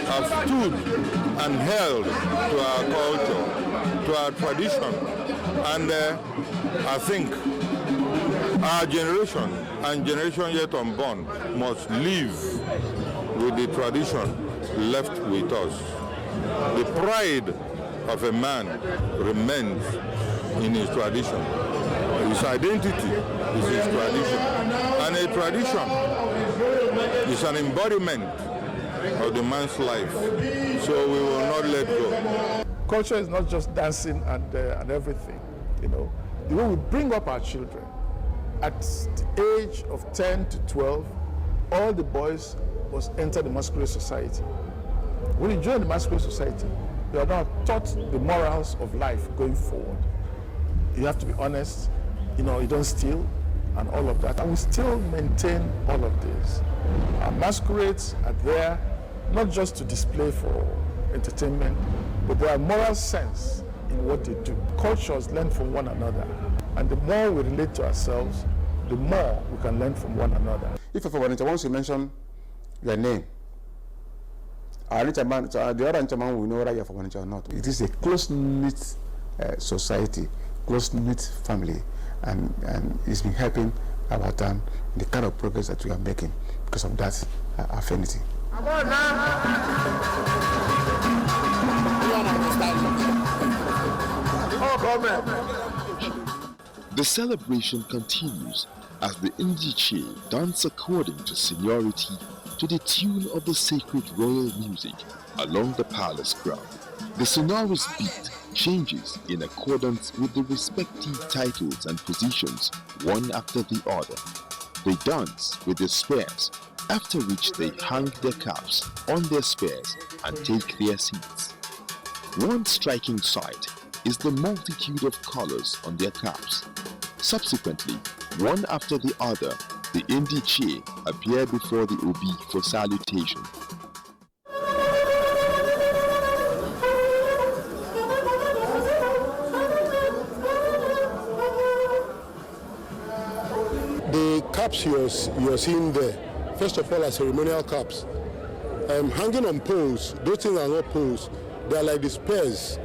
have stood and held to our culture, to our tradition. And I think our generation and generation yet unborn must live with the tradition left with us. The pride of a man remains in his tradition. His identity is his tradition. And a tradition is an embodiment of the man's life. So we will not let go. Culture is not just dancing and everything, you know. The way we bring up our children, at the age of 10 to 12, all the boys must enter the masquerade society. When you join the masquerade society, you are now taught the morals of life going forward. You have to be honest, you know, you don't steal and all of that. And we still maintain all of this. Our masquerades are there not just to display for entertainment, but there are moral sense in what they do. Cultures learn from one another. And the more we relate to ourselves, the more we can learn from one another. If once you mention your name, the other man will know whether you're for or not. It is a close-knit society, close-knit family, and it's been helping our town in the kind of progress that we are making because of that affinity. The celebration continues as the Ndiche dance according to seniority to the tune of the sacred royal music along the palace ground. The sonorous beat changes in accordance with the respective titles and positions, one after the other. They dance with their spears, after which they hang their caps on their spears and take their seats. One striking sight is the multitude of colors on their caps. Subsequently, one after the other, the Ndiche appear before the Obi for salutation. The caps you're seeing there, first of all, are ceremonial caps. Hanging on poles, those things are not poles, they are like the spears.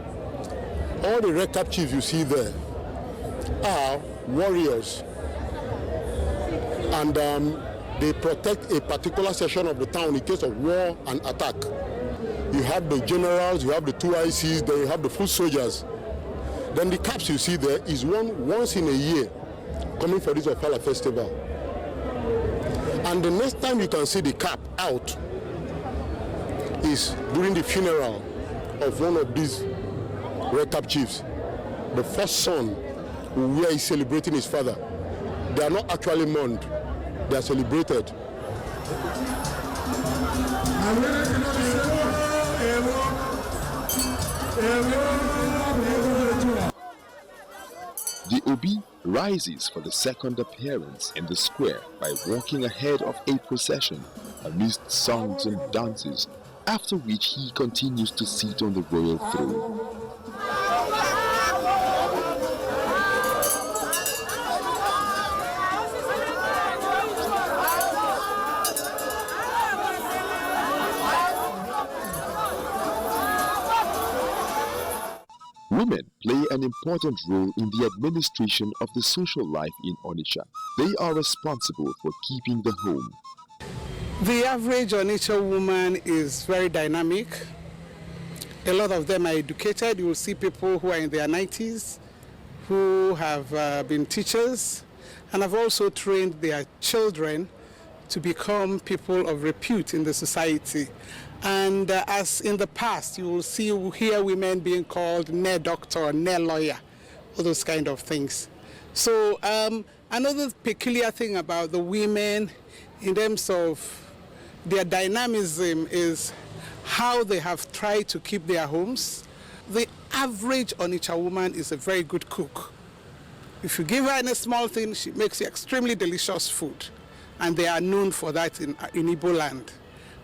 All the red cap chiefs you see there are warriors, and they protect a particular section of the town in case of war and attack. You have the generals, you have the 2 ICs, then you have the foot soldiers. Then the caps you see there is once in a year coming for this Ofala festival. And the next time you can see the cap out is during the funeral of one of these red cap chiefs. The first son where he's celebrating his father. They are not actually mourned, they are celebrated. The Obi rises for the second appearance in the square by walking ahead of a procession amidst songs and dances, after which he continues to sit on the royal throne. Women play an important role in the administration of the social life in Onitsha. They are responsible for keeping the home. The average Onitsha woman is very dynamic. A lot of them are educated. You will see people who are in their 90s, who have been teachers, and have also trained their children to become people of repute in the society. And as in the past, you will hear women being called ne doctor, ne lawyer, all those kind of things. So another peculiar thing about the women in terms of their dynamism is how they have tried to keep their homes. The average Onitsha woman is a very good cook. If you give her any small thing, she makes extremely delicious food. And they are known for that in Igbo land.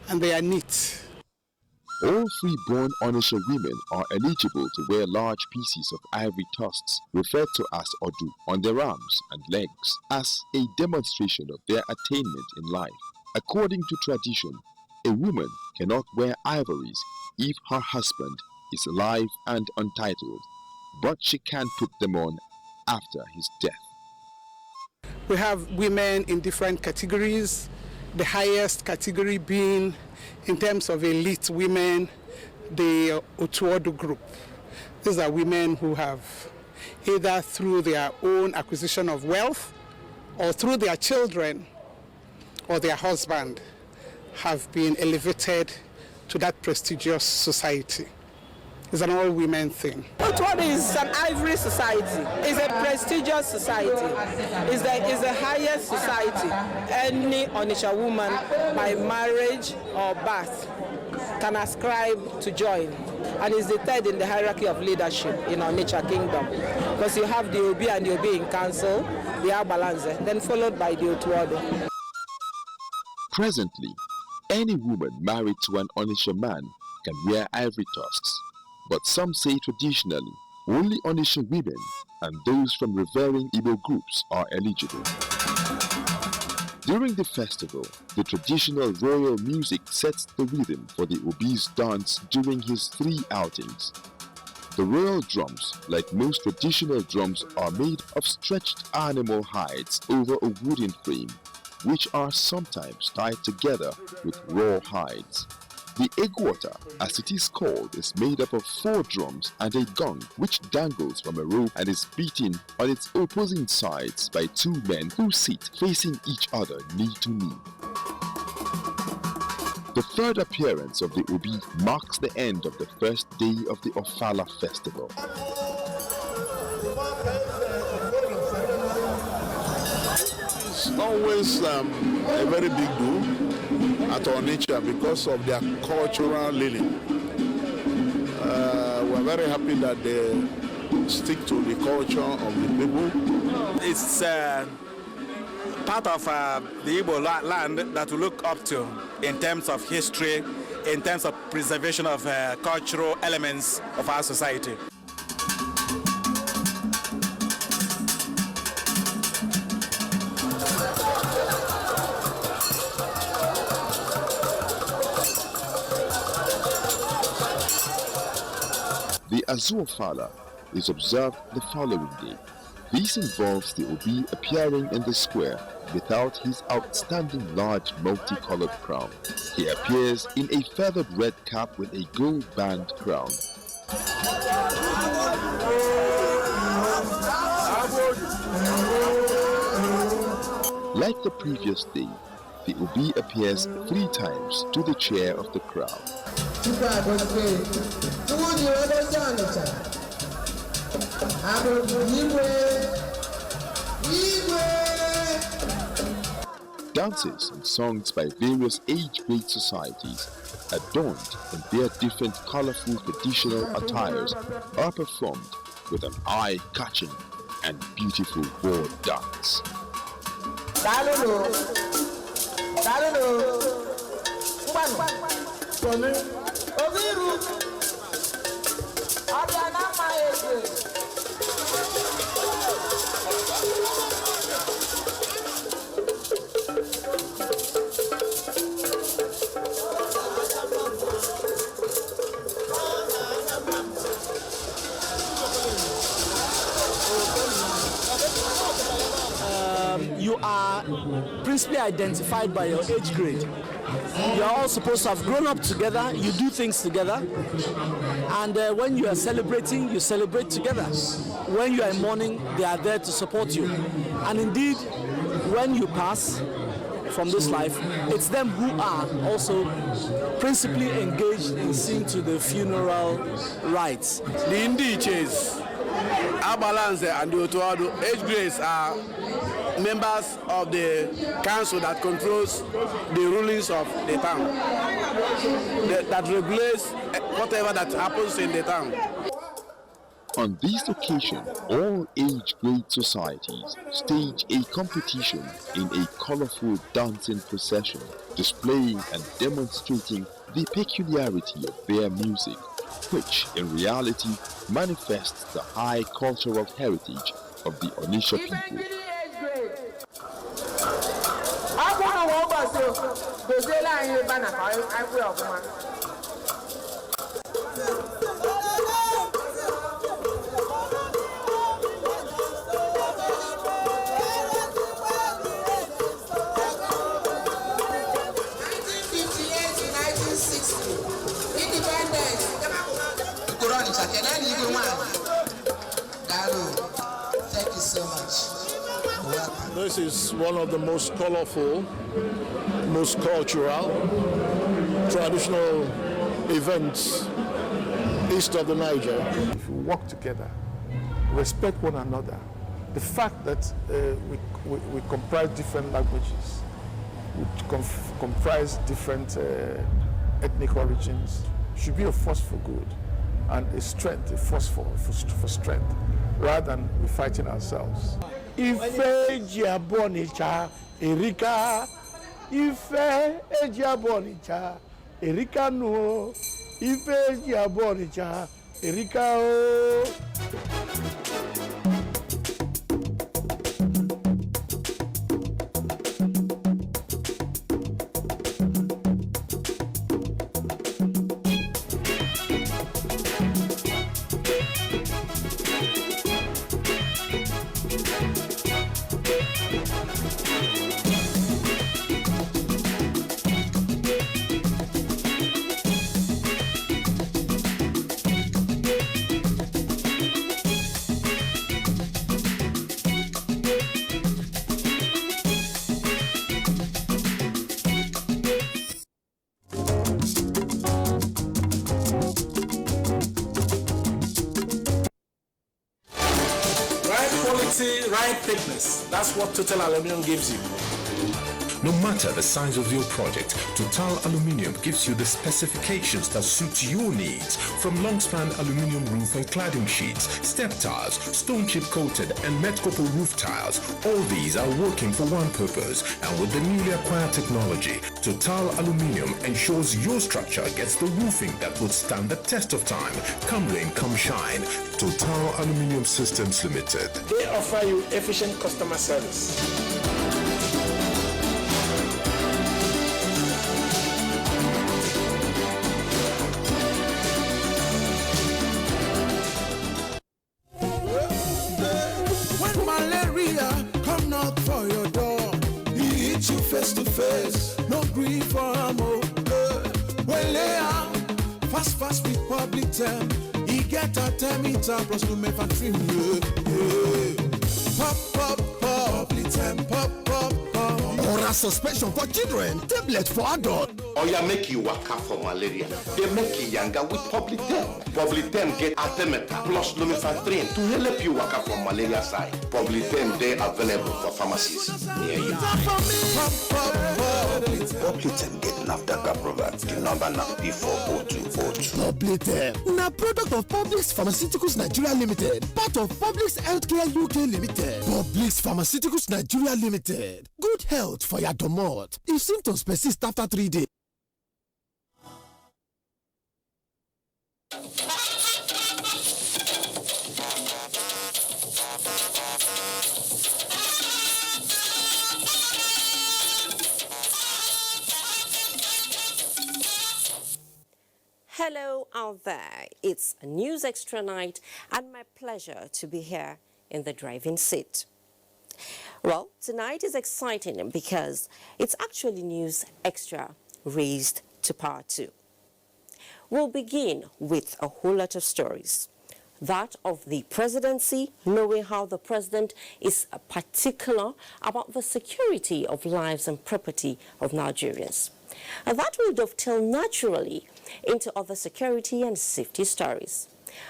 And they are neat. All free-born Onitsha women are eligible to wear large pieces of ivory tusks, referred to as odu, on their arms and legs as a demonstration of their attainment in life. According to tradition, A woman cannot wear ivories if her husband is alive and untitled, but she can put them on after his death. We have women in different categories, the highest category being, in terms of elite women, the Otuodo group. These are women who have, either through their own acquisition of wealth or through their children or their husband, have been elevated to that prestigious society. It's an all-women thing. Otuodo is an ivory society. It's a prestigious society. It's the highest society. Any Onitsha woman, by marriage or birth, can ascribe to join. And it's the third in the hierarchy of leadership in Onitsha Kingdom. Because you have the Obi and the Obi in council, the Agbalanze, then followed by the Otuodo. Presently, any woman married to an Onitsha man can wear ivory tusks, but some say traditionally only Onitsha women and those from revering Igbo groups are eligible. During the festival, the traditional royal music sets the rhythm for the Obi's dance during his 3 outings. The royal drums, like most traditional drums, are made of stretched animal hides over a wooden frame, which are sometimes tied together with raw hides. The egwota, as it is called, is made up of 4 drums and a gong which dangles from a rope and is beaten on its opposing sides by 2 men who sit facing each other knee to knee. The third appearance of the Obi marks the end of the first day of the Ofala festival. It's always a very big deal at Onitsha because of their cultural living. We're very happy that they stick to the culture of the people. It's part of the Igbo land that we look up to in terms of history, in terms of preservation of cultural elements of our society. The Azuofala is observed the following day. This involves the Obi appearing in the square without his outstanding large multicolored crown. He appears in a feathered red cap with a gold band crown. Like the previous day, the Obi appears 3 times to the chair of the crowd. Dances and songs by various age-grade societies, adorned in their different colorful traditional attires, are performed with an eye-catching and beautiful war dance. You are principally identified by your age grade. You're all supposed to have grown up together, you do things together, and when you are celebrating, you celebrate together. When you are in mourning, they are there to support you. And indeed, when you pass from this life, it's them who are also principally engaged in seeing to the funeral rites. The Indiches, Agbalanze and the Otuodo age grades are members of the council that controls the rulings of the town, that regulates whatever that happens in the town. On this occasion, all age-grade societies stage a competition in a colorful dancing procession, displaying and demonstrating the peculiarity of their music, which in reality manifests the high cultural heritage of the Onitsha people. Thank you so much. This is one of the most colorful, most cultural, traditional events east of the Niger. If we work together, respect one another, the fact that we comprise different languages, we comprise different ethnic origins, should be a force for good and a strength, a force for strength, rather than we fighting ourselves. Ife Jiabonicha Erika, Ife Jiabonicha Erika no, Ife Jiabonicha Erika o. Right thickness. That's what Total Aluminium gives you. No matter the size of your project, Total Aluminium gives you the specifications that suit your needs. From long-span aluminium roof and cladding sheets, step tiles, stone chip coated and Metcopo roof tiles, all these are working for one purpose. And with the newly acquired technology, Total Aluminium ensures your structure gets the roofing that would stand the test of time. Come rain, come shine. Total Aluminium Systems Limited. They offer you efficient customer service. Face to face, no grief for ammo. Well, yeah, fast with public term. He get a term in time plus to make a trim. Pop, public term, pop. Oral suspension for children, tablet for adults. Or you make you work out for malaria. They make you younger with public term. Public term get Artemether plus lumefantrine to help you work out from malaria side. Public term they available for pharmacies near you. Public term get NAFDAC approval. The number now P40202. Public term, now product of Publix Pharmaceuticals Nigeria Limited, part of Publix Healthcare UK Limited. Publix Pharmaceuticals Nigeria Limited. Good health for your domot. If symptoms persist after 3 days. Hello out there, it's News Extra Night and my pleasure to be here in the driving seat. Well, tonight is exciting because it's actually News Extra raised to power 2. We'll begin with a whole lot of stories. That of the presidency, knowing how the president is particular about the security of lives and property of Nigerians. And that will dovetail naturally into other security and safety stories.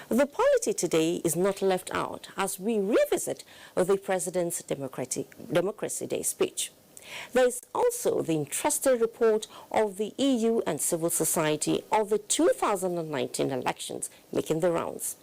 The polity today is not left out as we revisit the President's Democracy Day speech. There is also the interesting report of the EU and civil society of the 2019 elections making the rounds.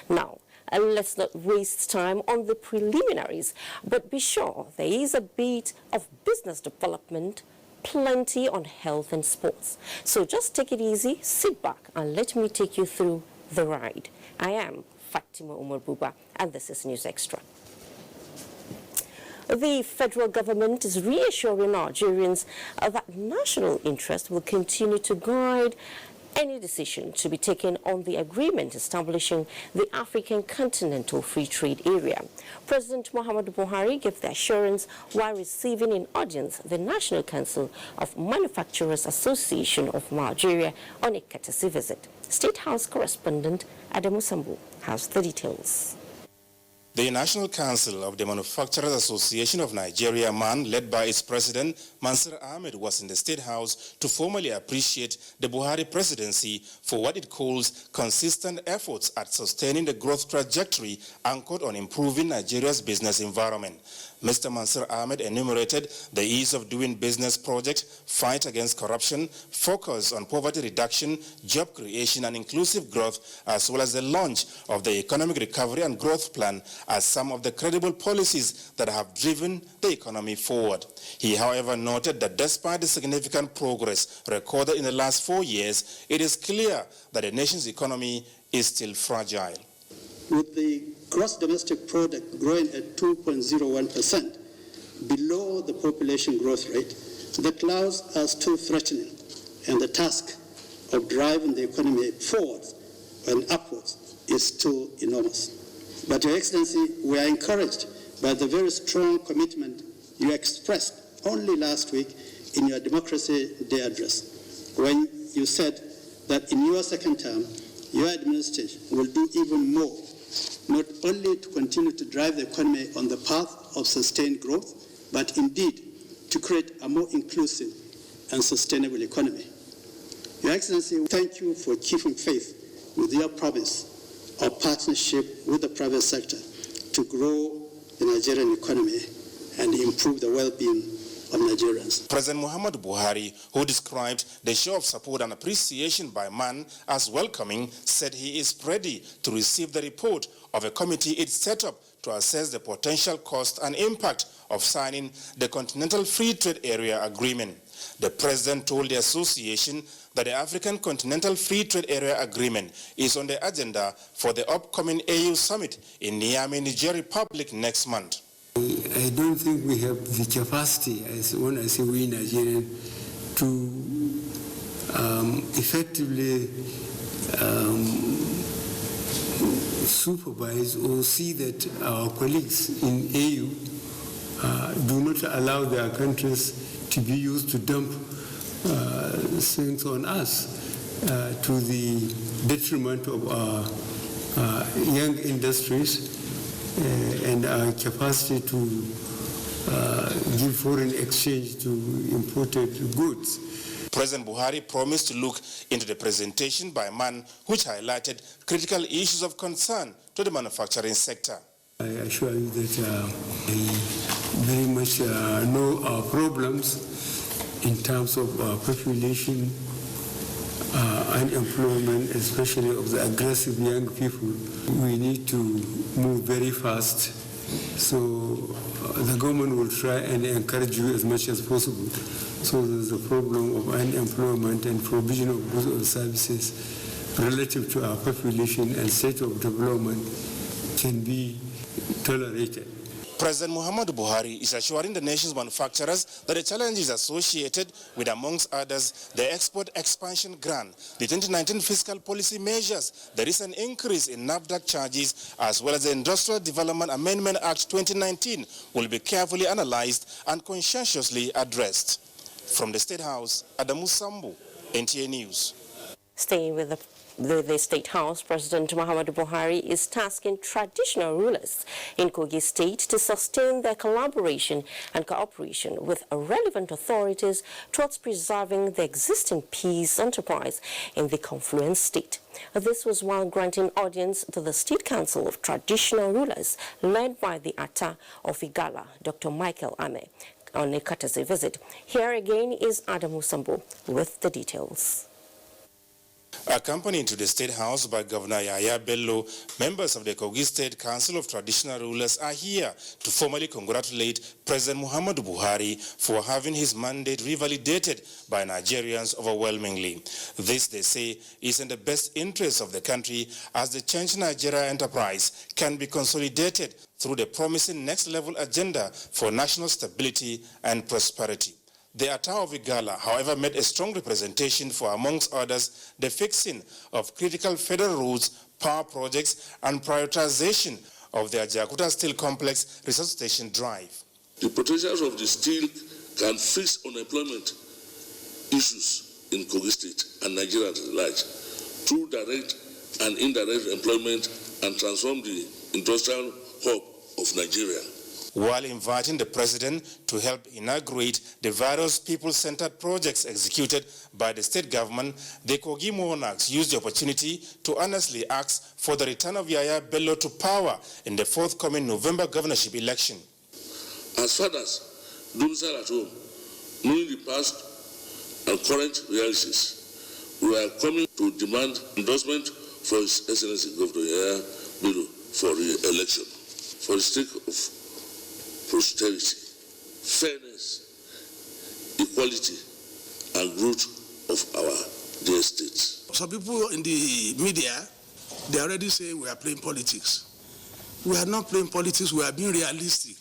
Now, let's not waste time on the preliminaries, but be sure there is a bit of business development, plenty on health and sports. So just take it easy, sit back, and let me take you through the ride. I am Fatima Umar Buba, and this is News Extra. The federal government is reassuring Nigerians that national interest will continue to guide any decision to be taken on the agreement establishing the African Continental Free Trade Area. President Muhammadu Buhari gave the assurance while receiving in audience the National Council of Manufacturers Association of Nigeria on a courtesy visit. State House correspondent Adamu Sambu has the details. The National Council of the Manufacturers Association of Nigeria, MAN, led by its president, Mansur Ahmed, was in the State House to formally appreciate the Buhari presidency for what it calls consistent efforts at sustaining the growth trajectory anchored on improving Nigeria's business environment. Mr. Mansur Ahmed enumerated the ease of doing business project, fight against corruption, focus on poverty reduction, job creation and inclusive growth, as well as the launch of the Economic Recovery and Growth Plan as some of the credible policies that have driven the economy forward. He, however, noted that despite the significant progress recorded in the last 4 years, it is clear that the nation's economy is still fragile. With the gross domestic product growing at 2.01%, below the population growth rate, the clouds are still threatening, and the task of driving the economy forwards and upwards is still enormous. But, Your Excellency, we are encouraged by the very strong commitment you expressed only last week in your Democracy Day address, when you said that in your second term, your administration will do even more, not only to continue to drive the economy on the path of sustained growth, but indeed to create a more inclusive and sustainable economy. Your Excellency, thank you for keeping faith with your promise of partnership with the private sector to grow the Nigerian economy and improve the well-being of Nigerians. President Muhammadu Buhari, who described the show of support and appreciation by MAN as welcoming, said he is ready to receive the report of a committee it set up to assess the potential cost and impact of signing the Continental Free Trade Area Agreement. The president told the association that the African Continental Free Trade Area Agreement is on the agenda for the upcoming AU summit in Niamey, Niger Republic next month. I don't think we have the capacity, when I say we Nigerians, to effectively supervise or see that our colleagues in AU do not allow their countries to be used to dump things on us to the detriment of our young industries and our capacity to give foreign exchange to imported goods. President Buhari promised to look into the presentation by MAN, which highlighted critical issues of concern to the manufacturing sector. I assure you that I very much know our problems in terms of population, unemployment, especially of the aggressive young people. We need to move very fast, so the government will try and encourage you as much as possible. So there's a problem of unemployment and provision of goods or services relative to our population and state of development can be tolerated. President Muhammadu Buhari is assuring the nation's manufacturers that the challenges associated with, amongst others, the Export Expansion Grant, the 2019 fiscal policy measures, the recent increase in NAFDAC charges, as well as the Industrial Development Amendment Act 2019, will be carefully analyzed and conscientiously addressed. From the State House, Adamu Sambu, NTA News. Staying with the State House, President Muhammadu Buhari is tasking traditional rulers in Kogi State to sustain their collaboration and cooperation with relevant authorities towards preserving the existing peace enterprise in the confluent state. This was while granting audience to the State Council of Traditional Rulers, led by the Ata of Igala, Dr. Michael Ame, on a courtesy visit. Here again is Adamu Sambo with the details. Accompanied to the State House by Governor Yahya Bello, members of the Kogi State Council of Traditional Rulers are here to formally congratulate President Muhammadu Buhari for having his mandate revalidated by Nigerians overwhelmingly. This, they say, is in the best interest of the country as the Change Nigeria enterprise can be consolidated through the promising Next Level agenda for national stability and prosperity. The Atao of Igala, however, made a strong representation for, amongst others, the fixing of critical federal roads, power projects, and prioritization of the Ajakuta Steel Complex resuscitation drive. The potentials of the steel can fix unemployment issues in Kogi State and Nigeria at large through direct and indirect employment and transform the industrial hub of Nigeria. While inviting the president to help inaugurate the various people-centered projects executed by the state government, the Kogi monarchs used the opportunity to earnestly ask for the return of Yaya Bello to power in the forthcoming November governorship election. As fathers, domicile at home, knowing the past and current realities, we are coming to demand endorsement for His Excellency Governor Yaya Bello for re-election, for the sake of prosperity, fairness, equality, and growth of our dear states. Some people in the media, they already say we are playing politics. We are not playing politics, we are being realistic.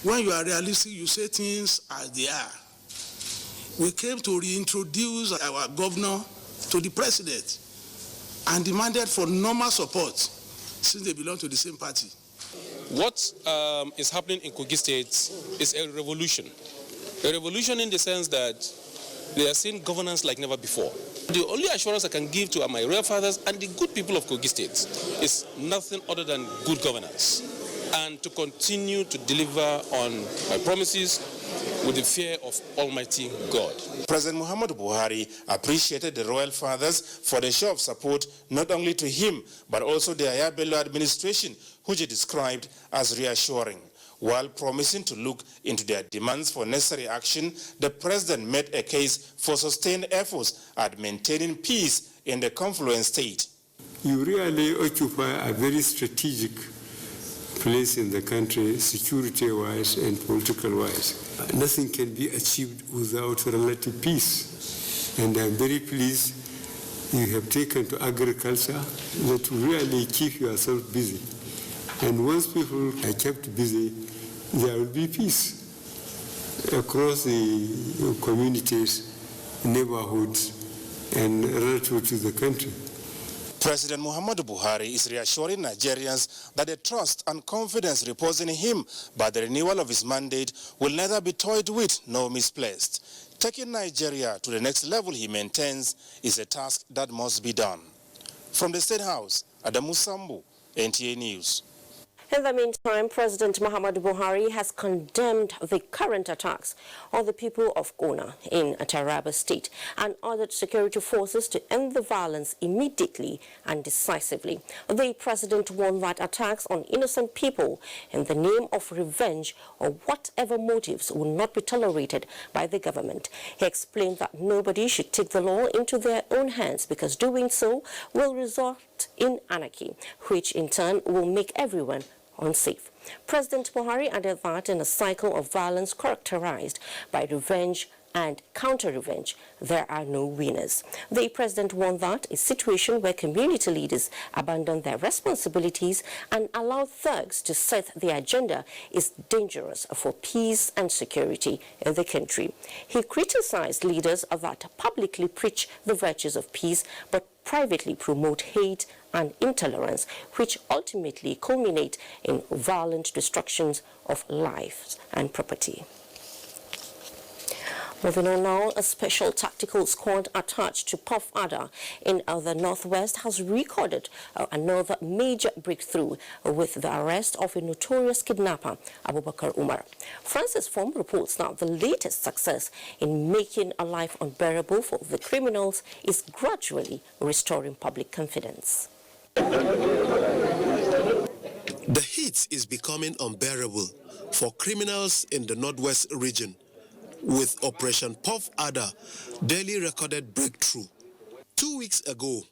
When you are realistic, you say things as they are. We came to reintroduce our governor to the president and demanded for normal support since they belong to the same party. What is happening in Kogi State is a revolution. A revolution in the sense that they are seeing governance like never before. The only assurance I can give to my real fathers and the good people of Kogi State is nothing other than good governance, and to continue to deliver on my promises with the fear of Almighty God. President Muhammadu Buhari appreciated the royal fathers for the show of support not only to him but also the Yaya Bello administration, which he described as reassuring. While promising to look into their demands for necessary action, the president made a case for sustained efforts at maintaining peace in the confluent state. You really occupy a very strategic place in the country, security-wise and political-wise. Nothing can be achieved without relative peace. And I'm very pleased you have taken to agriculture that really keep yourself busy. And once people are kept busy, there will be peace across the communities, neighborhoods, and relative to the country. President Muhammadu Buhari is reassuring Nigerians that the trust and confidence reposing in him by the renewal of his mandate will neither be toyed with nor misplaced. Taking Nigeria to the next level, he maintains, is a task that must be done. From the State House, Adamu Sambu, NTA News. In the meantime, President Muhammadu Buhari has condemned the current attacks on the people of Gona in Taraba State and ordered security forces to end the violence immediately and decisively. The president warned that attacks on innocent people in the name of revenge or whatever motives will not be tolerated by the government. He explained that nobody should take the law into their own hands because doing so will result in anarchy, which in turn will make everyone unsafe. President Buhari added that in a cycle of violence characterized by revenge and counter-revenge, there are no winners. The president warned that a situation where community leaders abandon their responsibilities and allow thugs to set the agenda is dangerous for peace and security in the country. He criticized leaders that publicly preach the virtues of peace but privately promote hate and intolerance, which ultimately culminate in violent destructions of lives and property. Moving on now, a special tactical squad attached to Puff Adder in the Northwest has recorded another major breakthrough with the arrest of a notorious kidnapper, Abubakar Umar. Francis Form reports that the latest success in making a life unbearable for the criminals is gradually restoring public confidence. The heat is becoming unbearable for criminals in the Northwest region, with Operation Puff Adder daily recorded breakthrough. 2 weeks ago,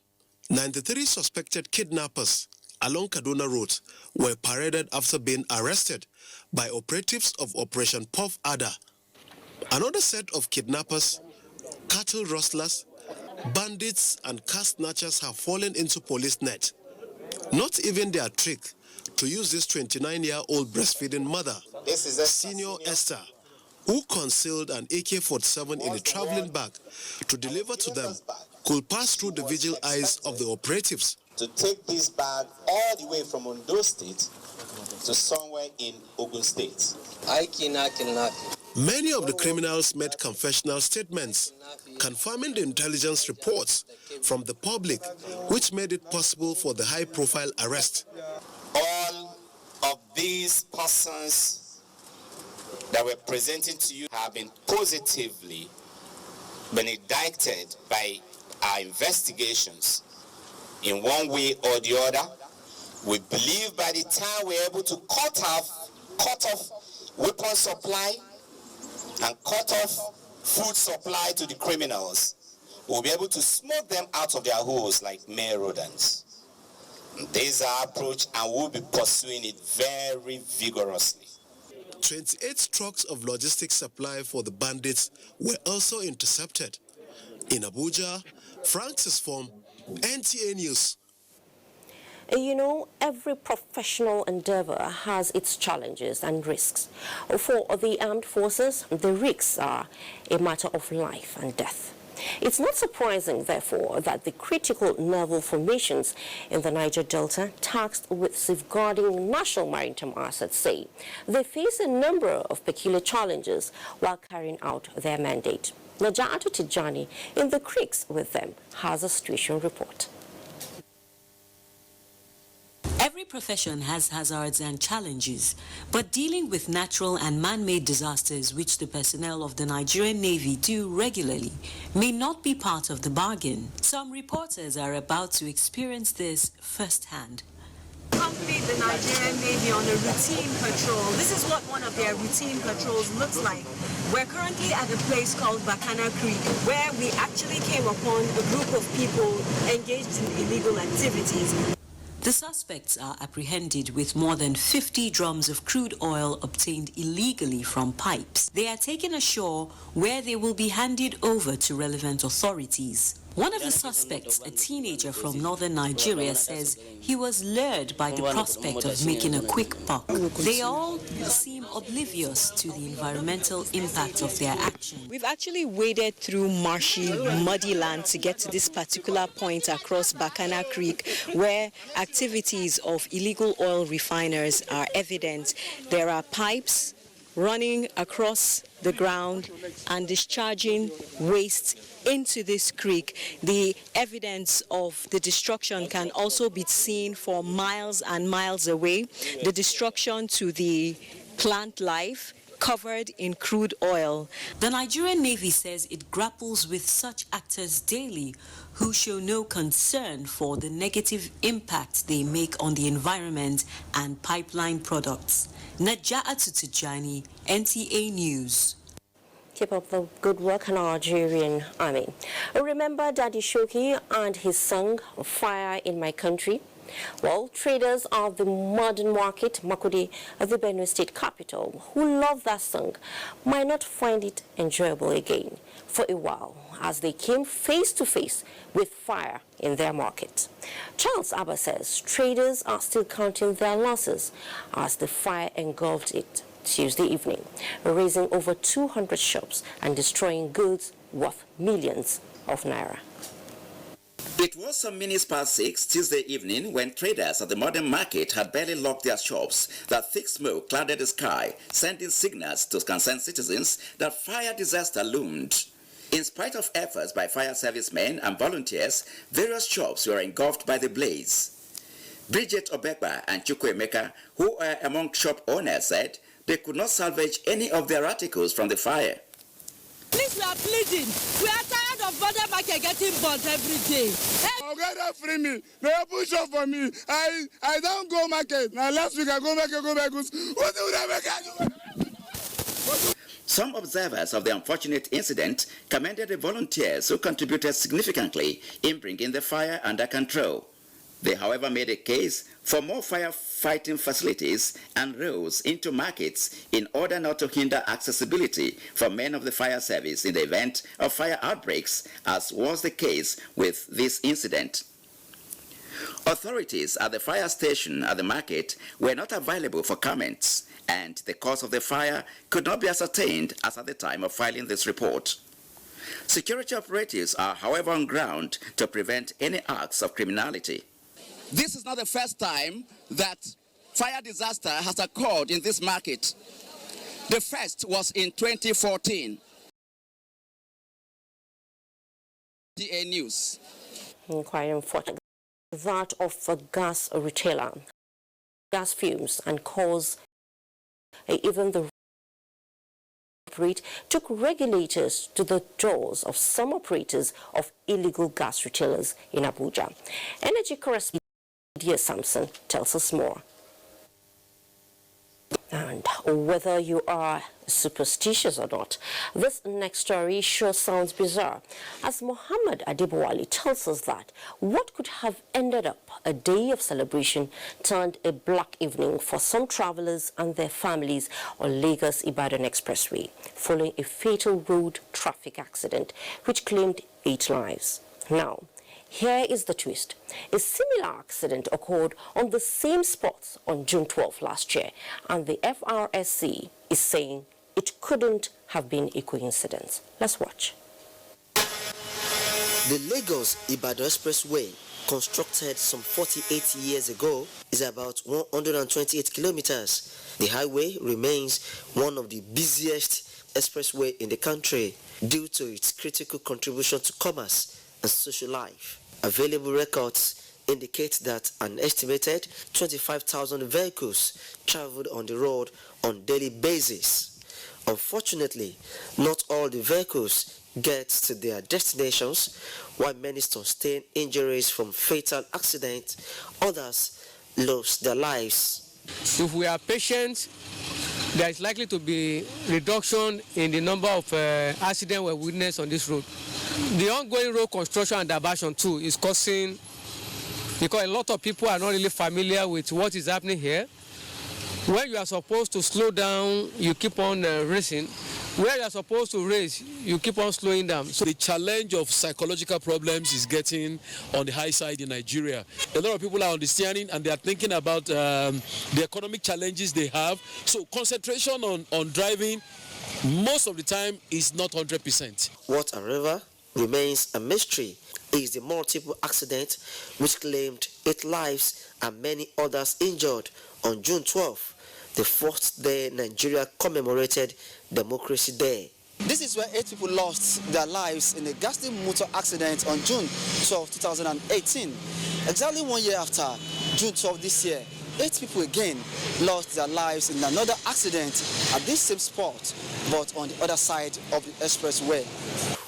93 suspected kidnappers along Kaduna Road were paraded after being arrested by operatives of Operation Puff Adder. Another set of kidnappers, cattle rustlers, bandits and car snatchers have fallen into police net. Not even their trick to use this 29-year-old breastfeeding mother, Senior Esther, who concealed an AK-47 in a traveling bag to deliver to them, could pass through the vigil eyes of the operatives. To take this bag all the way from Ondo State to somewhere in Ogun State. Many of the criminals made confessional statements, confirming the intelligence reports from the public, which made it possible for the high-profile arrest. All of these persons that we're presenting to you have been positively been indicted by our investigations in one way or the other. We believe by the time we're able to cut off weapon supply and cut off food supply to the criminals, we'll be able to smoke them out of their holes like mere rodents. This is our approach, and we'll be pursuing it very vigorously. 28 trucks of logistics supply for the bandits were also intercepted. In Abuja, Francis Form, NTA News. You know, every professional endeavor has its challenges and risks. For the armed forces, the risks are a matter of life and death. It's not surprising, therefore, that the critical naval formations in the Niger Delta, tasked with safeguarding national maritime assets, say they face a number of peculiar challenges while carrying out their mandate. Najatu Tijani, in the creeks with them, has a situation report. Every profession has hazards and challenges, but dealing with natural and man-made disasters, which the personnel of the Nigerian Navy do regularly, may not be part of the bargain. Some reporters are about to experience this firsthand. Accompanied the Nigerian Navy on a routine patrol. This is what one of their routine patrols looks like. We're currently at a place called Bacana Creek, where we actually came upon a group of people engaged in illegal activities. The suspects are apprehended with more than 50 drums of crude oil obtained illegally from pipes. They are taken ashore, where they will be handed over to relevant authorities. One of the suspects, a teenager from northern Nigeria, says he was lured by the prospect of making a quick buck. They all seem oblivious to the environmental impact of their action. We've actually waded through marshy, muddy land to get to this particular point across Bacana Creek, where activities of illegal oil refiners are evident. There are pipes running across the ground and discharging waste into this creek. The evidence of the destruction can also be seen for miles and miles away. The destruction to the plant life covered in crude oil. The Nigerian Navy says it grapples with such actors daily who show no concern for the negative impact they make on the environment and pipeline products. Najatu Tijani, NTA News. Keep up the good work, Nigerian Army. Remember Daddy Shoki and his song, Fire in My Country? Well, traders of the modern market, Makurdi, the Benue State capital, who love that song, might not find it enjoyable again for a while, as they came face to face with fire in their market. Charles Abba says traders are still counting their losses as the fire engulfed it Tuesday evening, razing over 200 shops and destroying goods worth millions of naira. It was some minutes past 6 Tuesday evening when traders at the modern market had barely locked their shops that thick smoke clouded the sky, sending signals to concerned citizens that fire disaster loomed. In spite of efforts by fire servicemen and volunteers, various shops were engulfed by the blaze. Bridget Obekba and Chukwuemeka, who are among shop owners, said they could not salvage any of their articles from the fire. Please, we are pleading. We are tired of border market getting burnt every day. Oga free me. They push up for me. I don't go market. Now last week I go back. What do I make? Some observers of the unfortunate incident commended the volunteers who contributed significantly in bringing the fire under control. They, however, made a case for more firefighting facilities and roads into markets in order not to hinder accessibility for men of the fire service in the event of fire outbreaks, as was the case with this incident. Authorities at the fire station at the market were not available for comments, and the cause of the fire could not be ascertained as at the time of filing this report. Security operatives are, however, on ground to prevent any acts of criminality. This is not the first time that fire disaster has occurred in this market. The first was in 2014. DA News. Quite unfortunate. That of a gas retailer. Gas fumes and cause even the rate took regulators to the doors of some operators of illegal gas retailers in Abuja. Energy correspondent Dear Samson tells us more. And whether you are superstitious or not, this next story sure sounds bizarre, as Muhammad Adibowali tells us that what could have ended up a day of celebration turned a black evening for some travelers and their families on Lagos-Ibadan Expressway, following a fatal road traffic accident which claimed 8 lives. Now, here is the twist. A similar accident occurred on the same spot on June 12 last year, and the FRSC is saying it couldn't have been a coincidence. Let's watch. The Lagos-Ibadan Expressway, constructed some 48 years ago, is about 128 kilometers. The highway remains one of the busiest expressways in the country due to its critical contribution to commerce and social life. Available records indicate that an estimated 25,000 vehicles traveled on the road on a daily basis. Unfortunately, not all the vehicles get to their destinations, while many sustain injuries from fatal accidents, others lost their lives. If we are patient, there is likely to be reduction in the number of accidents we witness on this road. The ongoing road construction and diversion too is causing, because a lot of people are not really familiar with what is happening here. When you are supposed to slow down, you keep on racing. Where you are supposed to race, you keep on slowing down. So the challenge of psychological problems is getting on the high side in Nigeria. A lot of people are understanding and they are thinking about the economic challenges they have. So concentration on driving most of the time is not 100%. What, however, remains a mystery is the multiple accident which claimed 8 lives and many others injured on June 12, the first day Nigeria commemorated Democracy Day. This is where 8 people lost their lives in a ghastly motor accident on June 12, 2018. Exactly 1 year after June 12 this year, 8 people again lost their lives in another accident at this same spot, but on the other side of the expressway.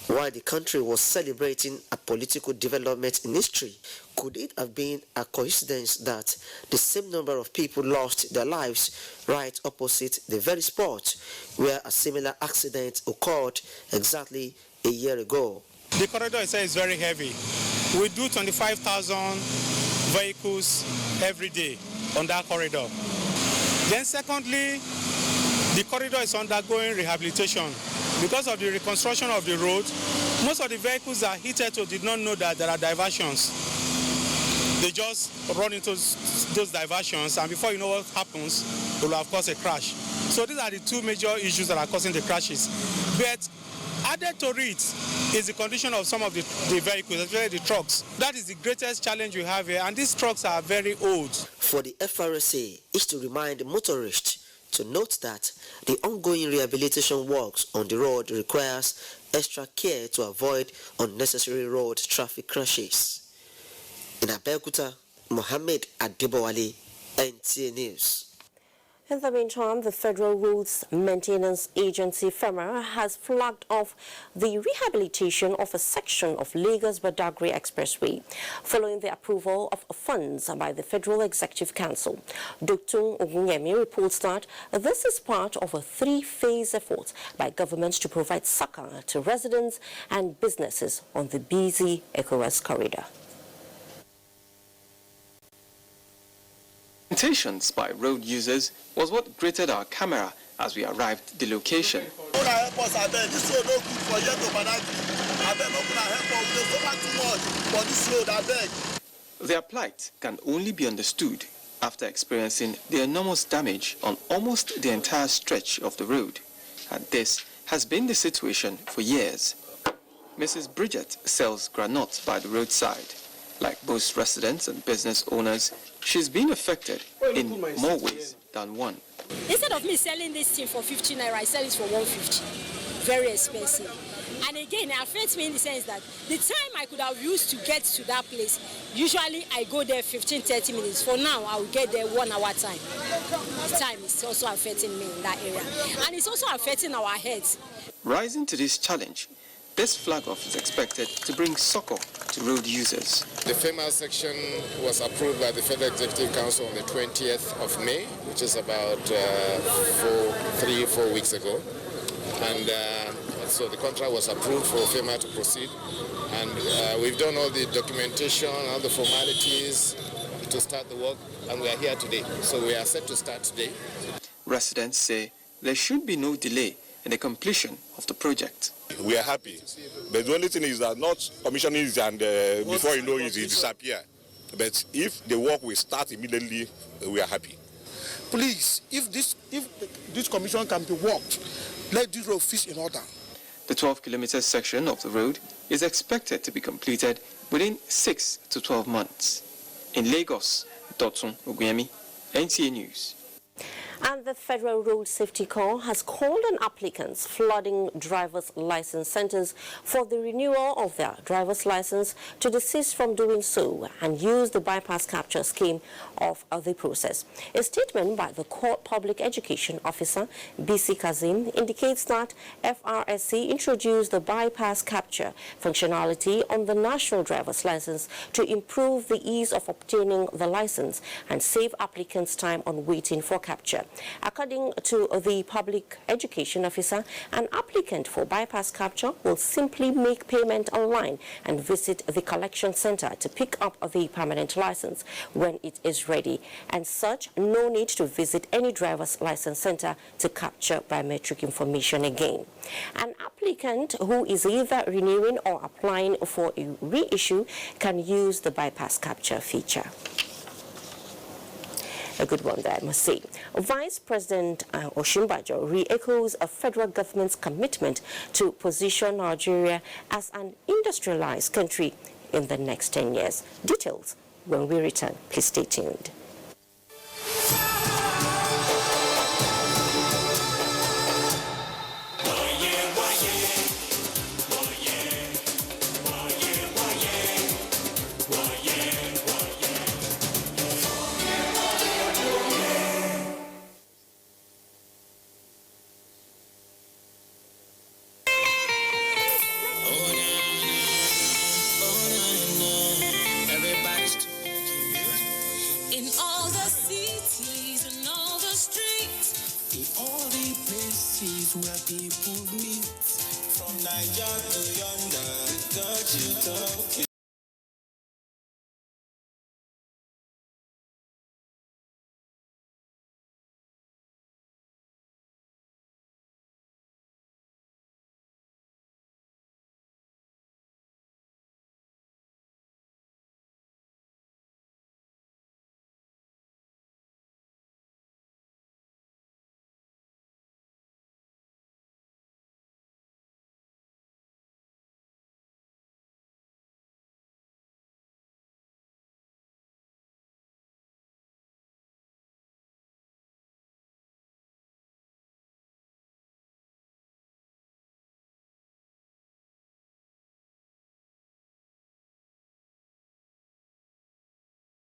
While the country was celebrating a political development in history, could it have been a coincidence that the same number of people lost their lives right opposite the very spot where a similar accident occurred exactly a year ago? The corridor itself is very heavy. We do 25,000 vehicles every day on that corridor. Then secondly, the corridor is undergoing rehabilitation. Because of the reconstruction of the road, most of the vehicles that hitherto did not know that there are diversions. They just run into those diversions, and before you know what happens, they will have caused a crash. So these are the 2 major issues that are causing the crashes. But added to it is the condition of some of the vehicles, especially the trucks. That is the greatest challenge we have here, and these trucks are very old. For the FRSA is to remind motorists to note that the ongoing rehabilitation works on the road requires extra care to avoid unnecessary road traffic crashes. In Abeokuta, Mohammed Adibowale, NTA News. In the meantime, the Federal Roads Maintenance Agency, FEMA, has flagged off the rehabilitation of a section of Lagos-Badagry Expressway following the approval of funds by the Federal Executive Council. Dr. Ogunyemi reports that this is part of a 3-phase effort by government to provide succor to residents and businesses on the busy ECOWAS corridor. Presentations by road users was what greeted our camera as we arrived at the location. Their plight can only be understood after experiencing the enormous damage on almost the entire stretch of the road, and this has been the situation for years. Mrs. Bridget sells granuts by the roadside. Like most residents and business owners, she's been affected in more ways than one. Instead of me selling this thing for 50 naira, I sell it for 150. Very expensive. And again, it affects me in the sense that the time I could have used to get to that place, usually I go there 15-30 minutes. For now, I will get there 1 hour time. The time is also affecting me in that area. And it's also affecting our heads. Rising to this challenge, this flag-off is expected to bring succor to road users. The FEMA section was approved by the Federal Executive Council on the 20th of May, which is about 3-4 weeks ago. And so the contract was approved for FEMA to proceed. And we've done all the documentation, all the formalities to start the work, and we are here today. So we are set to start today. Residents say there should be no delay in the completion of the project. We are happy, but the only thing is that not commissioning it and before you know it, it disappear. But if the work will start immediately, we are happy. Please, if this commission can be worked, let this road fish in order. The 12-kilometer section of the road is expected to be completed within 6 to 12 months. In Lagos, Dotun Oguyemi, NTA News. And the Federal Road Safety Corps has called on applicants flooding driver's license centers for the renewal of their driver's license to desist from doing so and use the bypass capture scheme of the process. A statement by the Corps Public Education Officer, BC Kazim, indicates that FRSC introduced the bypass capture functionality on the national driver's license to improve the ease of obtaining the license and save applicants time on waiting for capture. According to the public education officer, an applicant for bypass capture will simply make payment online and visit the collection center to pick up the permanent license when it is ready. And such, no need to visit any driver's license center to capture biometric information again. An applicant who is either renewing or applying for a reissue can use the bypass capture feature. A good one there, I must say. Vice President Osinbajo re-echoes a federal government's commitment to position Nigeria as an industrialized country in the next 10 years. Details when we return. Please stay tuned.